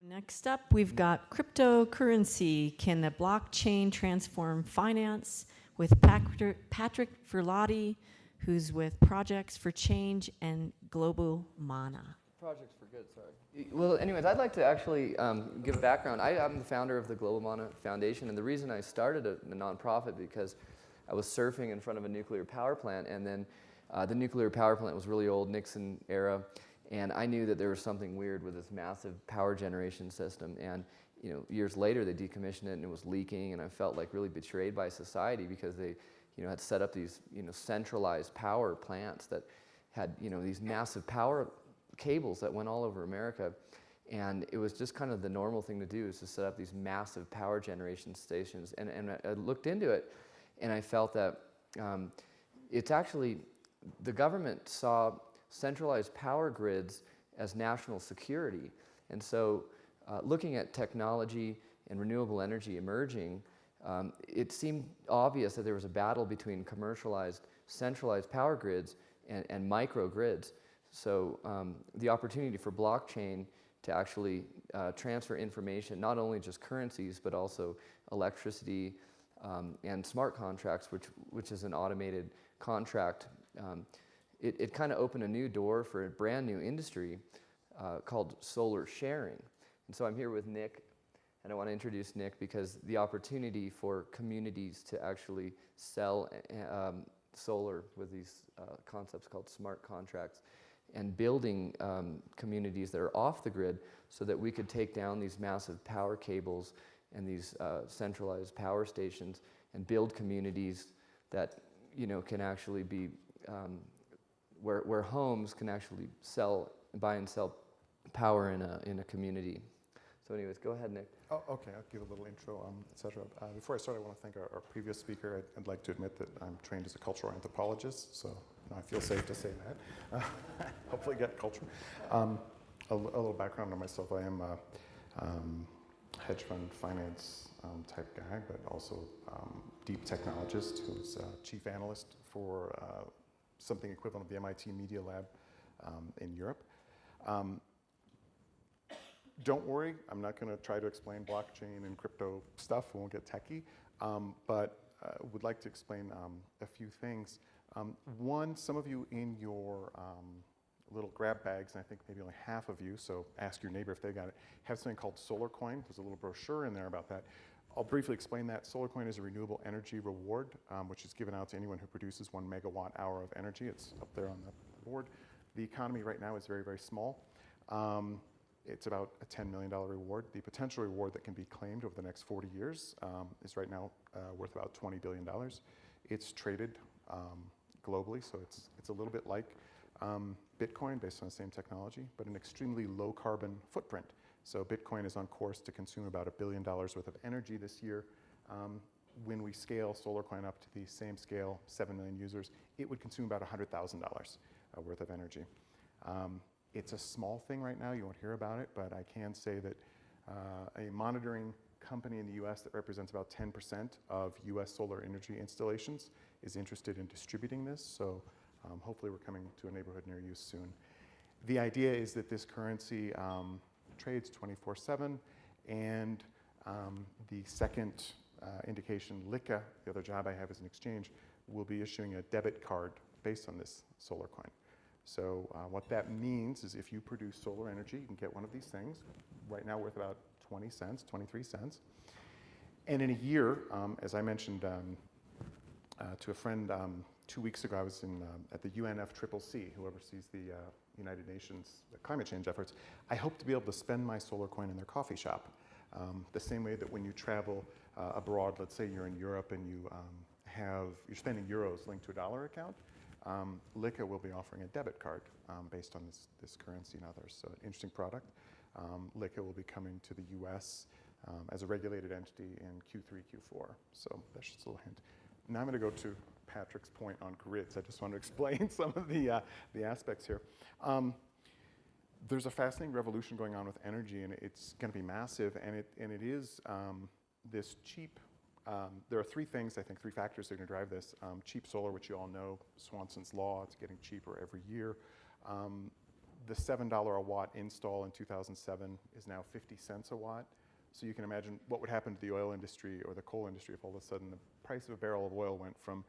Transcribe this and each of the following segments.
Next up, we've got cryptocurrency. Can the blockchain transform finance? With Patrick Furlotti, who's with Projects for Change and Global Mana. Projects for Good, sorry. Well, anyways, I'd like to actually give background. I'm the founder of the Global Mana Foundation, and the reason I started a nonprofit because I was surfing in front of a nuclear power plant, and then the nuclear power plant was really old, Nixon era, and I knew that there was something weird with this massive power generation system. And years later, they decommissioned it, and it was leaking, and I felt like really betrayed by society because they, had set up these, centralized power plants that had, these massive power cables that went all over America. And it was just kind of the normal thing to do, is to set up these massive power generation stations. And I looked into it, and I felt that it's actually, the government saw centralized power grids as national security. And so looking at technology and renewable energy emerging, it seemed obvious that there was a battle between commercialized, centralized power grids and microgrids. So the opportunity for blockchain to actually transfer information, not only just currencies, but also electricity and smart contracts, which is an automated contract, it kind of opened a new door for a brand new industry called solar sharing. And so I'm here with Nick, and I want to introduce Nick because the opportunity for communities to actually sell solar with these concepts called smart contracts, and building communities that are off the grid so that we could take down these massive power cables and these centralized power stations and build communities that can actually be where homes can actually buy and sell power in a community. So anyways, go ahead, Nick. Oh, okay, I'll give a little intro, et cetera. Before I start, I want to thank our previous speaker. I'd like to admit that I'm trained as a cultural anthropologist, so I feel safe to say that. Hopefully get culture. A little background on myself. I am a hedge fund finance type guy, but also deep technologist who's chief analyst for something equivalent of the MIT Media Lab in Europe. Don't worry, I'm not going to try to explain blockchain and crypto stuff. We won't get techie, but would like to explain a few things. One, some of you in your little grab bags, and I think maybe only half of you, so ask your neighbor if they got it, have something called SolarCoin. There's a little brochure in there about that. I'll briefly explain that. SolarCoin is a renewable energy reward, which is given out to anyone who produces 1 megawatt hour of energy. It's up there on the board. The economy right now is very, very small. It's about a $10 million reward. The potential reward that can be claimed over the next 40 years is right now worth about $20 billion. It's traded globally, so it's a little bit like Bitcoin based on the same technology, but an extremely low carbon footprint. So Bitcoin is on course to consume about $1 billion worth of energy this year. When we scale SolarCoin up to the same scale, 7 million users, it would consume about $100,000 worth of energy. It's a small thing right now, you won't hear about it, but I can say that a monitoring company in the US that represents about 10% of US solar energy installations is interested in distributing this, so hopefully we're coming to a neighborhood near you soon. The idea is that this currency trades 24/7, and the second indication, LICA, the other job I have as an exchange, will be issuing a debit card based on this SolarCoin. So what that means is if you produce solar energy, you can get one of these things, right now worth about 20 cents, 23 cents. And in a year, as I mentioned to a friend 2 weeks ago, I was at the UNFCCC, who oversees the United Nations climate change efforts. I hope to be able to spend my SolarCoin in their coffee shop. The same way that when you travel abroad, let's say you're in Europe and you're spending euros linked to a dollar account, LICA will be offering a debit card based on this currency and others. So an interesting product. LICA will be coming to the US as a regulated entity in Q3, Q4. So that's just a little hint. Now I'm going to go to Patrick's point on grids. I just want to explain some of the aspects here. There's a fascinating revolution going on with energy, and it's going to be massive, and it is this cheap. There are three things, I think, three factors that are going to drive this. Cheap solar, which you all know, Swanson's law, it's getting cheaper every year. The $7 a watt install in 2007 is now 50 cents a watt. So you can imagine what would happen to the oil industry or the coal industry if all of a sudden the price of a barrel of oil went from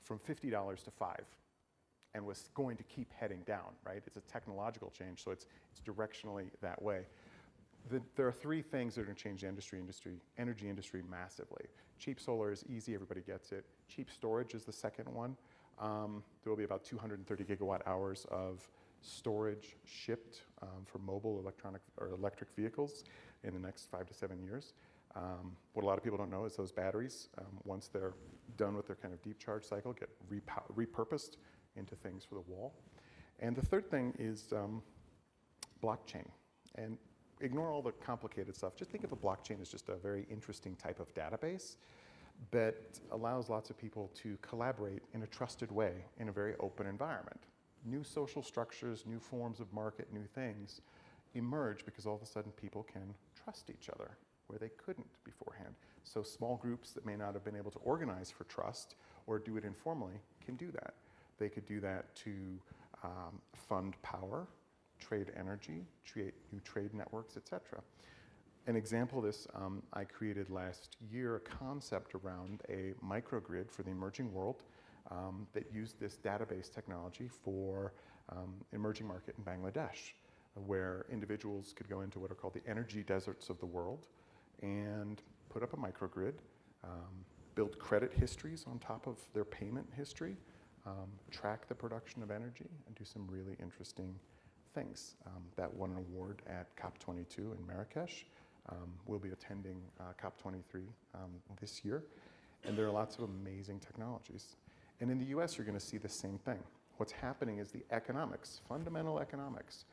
$50 to $5 and was going to keep heading down, right? It's a technological change, so it's directionally that way. There are three things that are going to change the energy industry massively. Cheap solar is easy, everybody gets it. Cheap storage is the second one. There will be about 230 gigawatt hours of storage shipped for mobile electric vehicles in the next 5 to 7 years. What a lot of people don't know is those batteries, once they're done with their kind of deep charge cycle, get repurposed into things for the wall. And the third thing is blockchain. And ignore all the complicated stuff. Just think of a blockchain as just a very interesting type of database that allows lots of people to collaborate in a trusted way in a very open environment. New social structures, new forms of market, new things emerge because all of a sudden people can trust each other where they couldn't beforehand. So small groups that may not have been able to organize for trust or do it informally can do that. They could do that to fund power, trade energy, create new trade networks, etc. An example of this, I created last year a concept around a microgrid for the emerging world that used this database technology for emerging market in Bangladesh, where individuals could go into what are called the energy deserts of the world and put up a microgrid, build credit histories on top of their payment history, track the production of energy, and do some really interesting things. That won an award at COP22 in Marrakesh. We'll be attending COP23 this year, and there are lots of amazing technologies. And in the US, you're going to see the same thing. What's happening is the economics, fundamental economics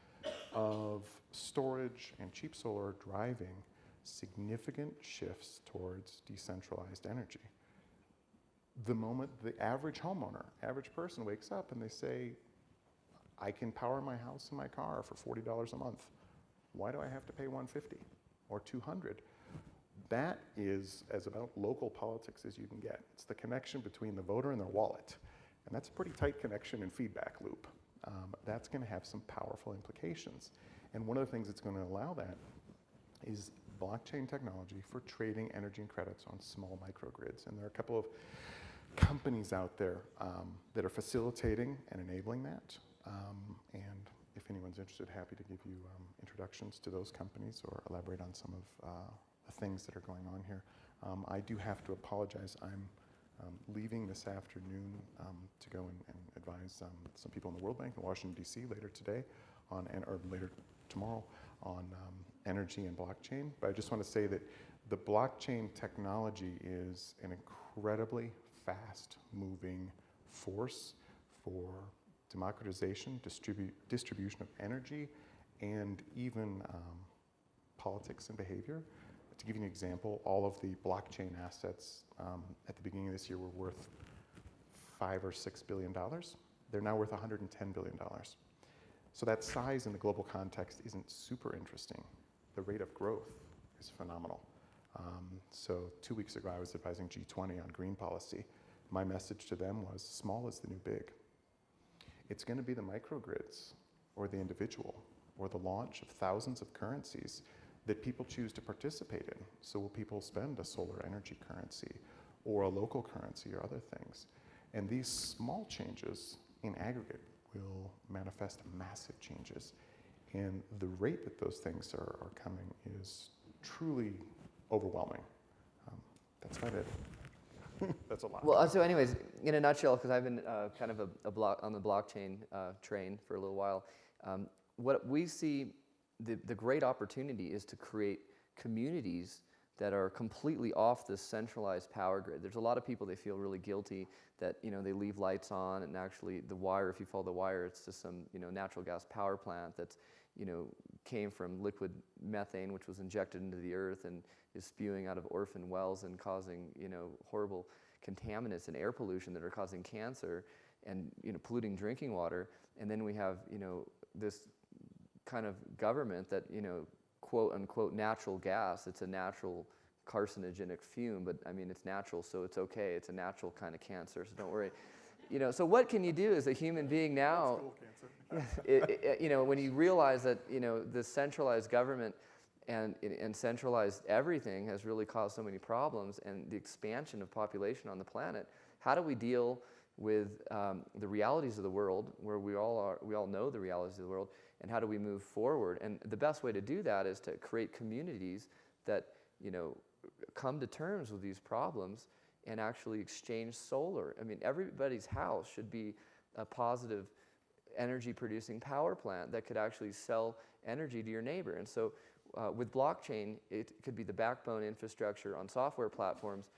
of storage and cheap solar are driving significant shifts towards decentralized energy. The moment the average homeowner, average person wakes up and they say, I can power my house and my car for $40 a month. Why do I have to pay $150 or $200? That is as about local politics as you can get. It's the connection between the voter and their wallet. And that's a pretty tight connection and feedback loop. That's going to have some powerful implications. And one of the things that's going to allow that is blockchain technology for trading energy and credits on small microgrids. And there are a couple of companies out there that are facilitating and enabling that. And if anyone's interested, happy to give you introductions to those companies or elaborate on some of the things that are going on here. I do have to apologize. I'm leaving this afternoon to go and advise some people in the World Bank in Washington, D.C. later today or later tomorrow on energy and blockchain. But I just want to say that the blockchain technology is an incredibly fast-moving force for democratization, distribution of energy, and even politics and behavior. To give you an example, all of the blockchain assets at the beginning of this year were worth $5 or $6 billion. They're now worth $110 billion. So that size in the global context isn't super interesting. The rate of growth is phenomenal. So 2 weeks ago, I was advising G20 on green policy. My message to them was, small is the new big. It's going to be the microgrids or the individual or the launch of thousands of currencies that people choose to participate in. So will people spend a solar energy currency or a local currency or other things? And these small changes in aggregate will manifest massive changes. And the rate that those things are coming is truly overwhelming. That's about it. That's a lot. Well, so anyways, in a nutshell, because I've been kind of on the blockchain train for a little while, what we see the great opportunity is to create communities that are completely off this centralized power grid. There's a lot of people, they feel really guilty that they leave lights on, and actually the wire, if you follow the wire, it's just some natural gas power plant that's came from liquid methane, which was injected into the earth and is spewing out of orphan wells and causing horrible contaminants and air pollution that are causing cancer and polluting drinking water. And then we have this kind of government that quote unquote natural gas. It's a natural carcinogenic fume, but I mean it's natural, so it's okay. It's a natural kind of cancer, so don't worry. You know, so what can you do as a human being now? You know, when you realize that, you know, the centralized government and centralized everything has really caused so many problems, and the expansion of population on the planet, how do we deal with the realities of the world, where we all know the realities of the world, and how do we move forward? And the best way to do that is to create communities that, you know, come to terms with these problems and actually exchange solar. I mean, everybody's house should be a positive energy producing power plant that could actually sell energy to your neighbor. And so with blockchain, it could be the backbone infrastructure on software platforms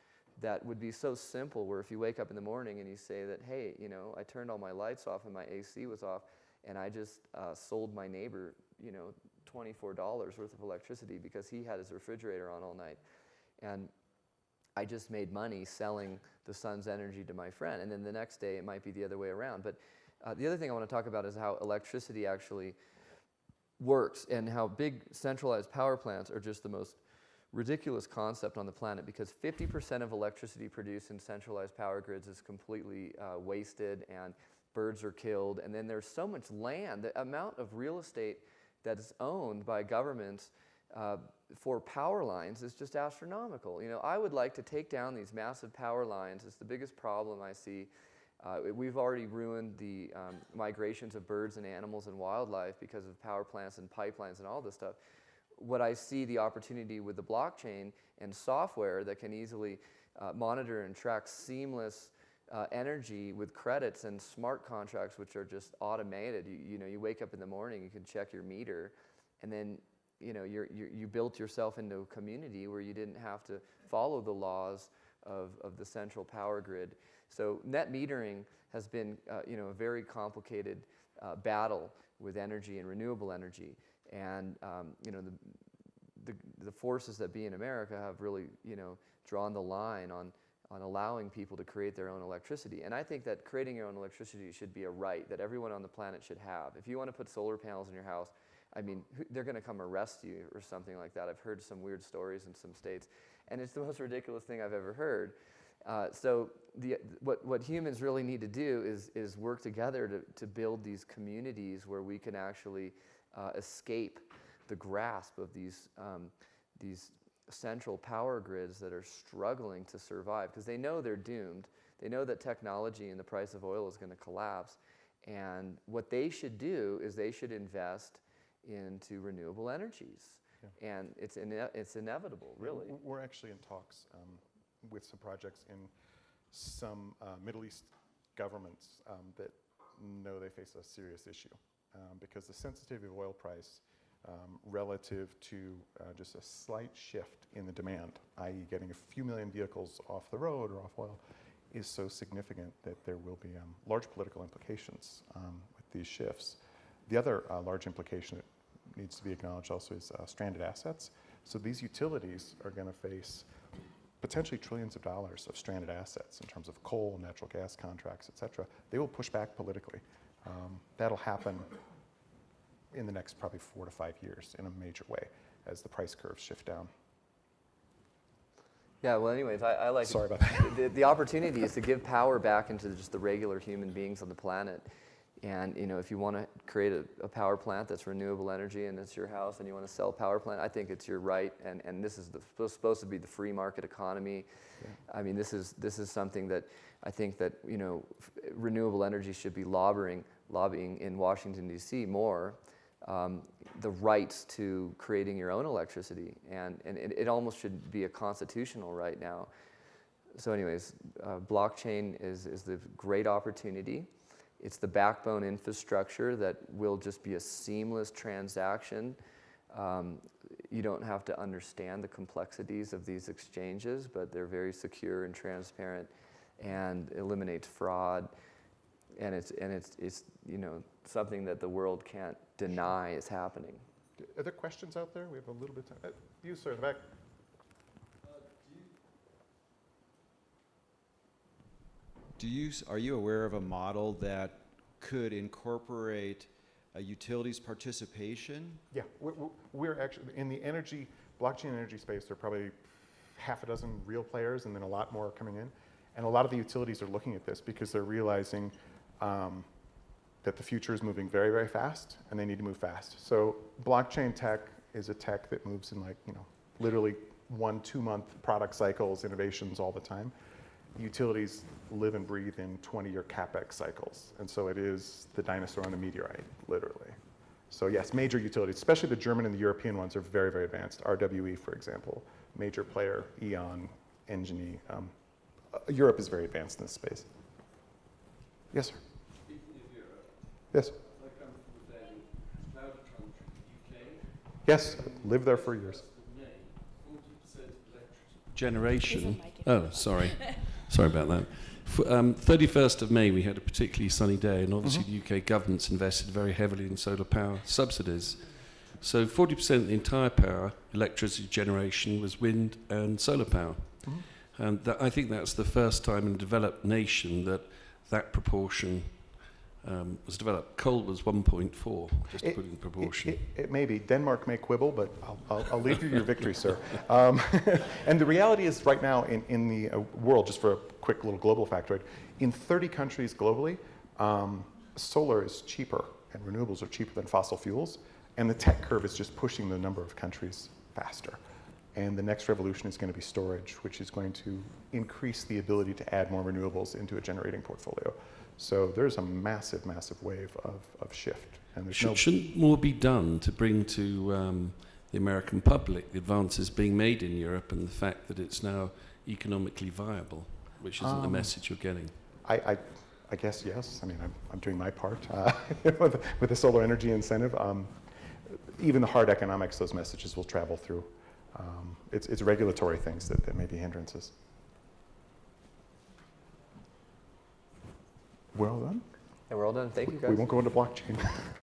that would be so simple, where if you wake up in the morning and you say that, hey, you know, I turned all my lights off and my AC was off, and I just sold my neighbor, you know, $24 worth of electricity because he had his refrigerator on all night. And I just made money selling the sun's energy to my friend. And then the next day it might be the other way around. But the other thing I want to talk about is how electricity actually works, and how big centralized power plants are just the most ridiculous concept on the planet, because 50% of electricity produced in centralized power grids is completely wasted, and birds are killed. And then there's so much land, the amount of real estate that is owned by governments for power lines is just astronomical. You know, I would like to take down these massive power lines. It's the biggest problem I see. We've already ruined the migrations of birds and animals and wildlife because of power plants and pipelines and all this stuff. What I see the opportunity with the blockchain and software that can easily monitor and track seamless energy with credits and smart contracts, which are just automated. You know, you wake up in the morning, you can check your meter, and then you know, you built yourself into a community where you didn't have to follow the laws of the central power grid. So net metering has been, you know, a very complicated battle with energy and renewable energy. And, you know, the forces that be in America have really, you know, drawn the line on allowing people to create their own electricity. And I think that creating your own electricity should be a right that everyone on the planet should have. If you want to put solar panels in your house, I mean, they're going to come arrest you or something like that. I've heard some weird stories in some states, and it's the most ridiculous thing I've ever heard. So what humans really need to do is work together to build these communities where we can actually escape the grasp of these central power grids that are struggling to survive, because they know they're doomed. They know that technology and the price of oil is going to collapse. And what they should do is they should invest into renewable energies. Yeah. And it's inevitable, really. We're actually in talks with some projects in some Middle East governments that know they face a serious issue because the sensitivity of oil price relative to just a slight shift in the demand, i.e. getting a few million vehicles off the road or off oil, is so significant that there will be large political implications with these shifts. The other large implication that needs to be acknowledged also is stranded assets. So these utilities are going to face potentially trillions of dollars of stranded assets in terms of coal, natural gas contracts, et cetera. They will push back politically. That'll happen in the next probably 4 to 5 years in a major way as the price curves shift down. Yeah, well, anyways, I like Sorry about that. The opportunity is to give power back into just the regular human beings on the planet. And, you know, if you want to create a power plant that's renewable energy and it's your house and you want to sell a power plant, I think it's your right. And this is supposed to be the free market economy. Yeah. I mean, this is something that I think that, you know, renewable energy should be lobbying in Washington, D.C. more the rights to creating your own electricity. And it almost should be a constitutional right now. So anyways, blockchain is the great opportunity. It's the backbone infrastructure that will just be a seamless transaction. You don't have to understand the complexities of these exchanges, but they're very secure and transparent and eliminates fraud. And it's you know, something that the world can't deny is happening. Are there questions out there? We have a little bit of time. You, sir, in the back. Are you aware of a model that could incorporate a utilities participation? Yeah, we're actually, in the blockchain energy space, there are probably half a dozen real players and then a lot more coming in. And a lot of the utilities are looking at this because they're realizing that the future is moving very, very fast, and they need to move fast. So blockchain tech is a tech that moves in, like, literally 1-2 month product cycles, innovations all the time. Utilities live and breathe in 20-year CapEx cycles. And so it is the dinosaur on a meteorite, literally. So yes, major utilities, especially the German and the European ones, are very, very advanced. RWE, for example, major player, E.ON, Engie. Europe is very advanced in this space. Yes, sir. Yes. Yes, lived there for years. Generation. Oh, sorry. Sorry about that. 31st of May, we had a particularly sunny day, and obviously the UK government's invested very heavily in solar power subsidies. So 40% of the entire power, electricity generation, was wind and solar power. And I think that's the first time in a developed nation that proportion was developed. Coal was 1.4, just to put it in proportion. It may be. Denmark may quibble, but I'll leave you your victory, sir. And the reality is right now in the world, just for a quick little global factoid, in 30 countries globally, solar is cheaper and renewables are cheaper than fossil fuels. And the tech curve is just pushing the number of countries faster. And the next revolution is going to be storage, which is going to increase the ability to add more renewables into a generating portfolio. So there's a massive, massive wave of shift. And there's Shouldn't more be done to bring to the American public the advances being made in Europe and the fact that it's now economically viable, which isn't the message you're getting? I guess yes. I mean, I'm doing my part with the solar energy incentive. Even the hard economics, those messages will travel through. It's regulatory things that may be hindrances. We're all done? And we're all done. Thank you, guys. We won't go into blockchain.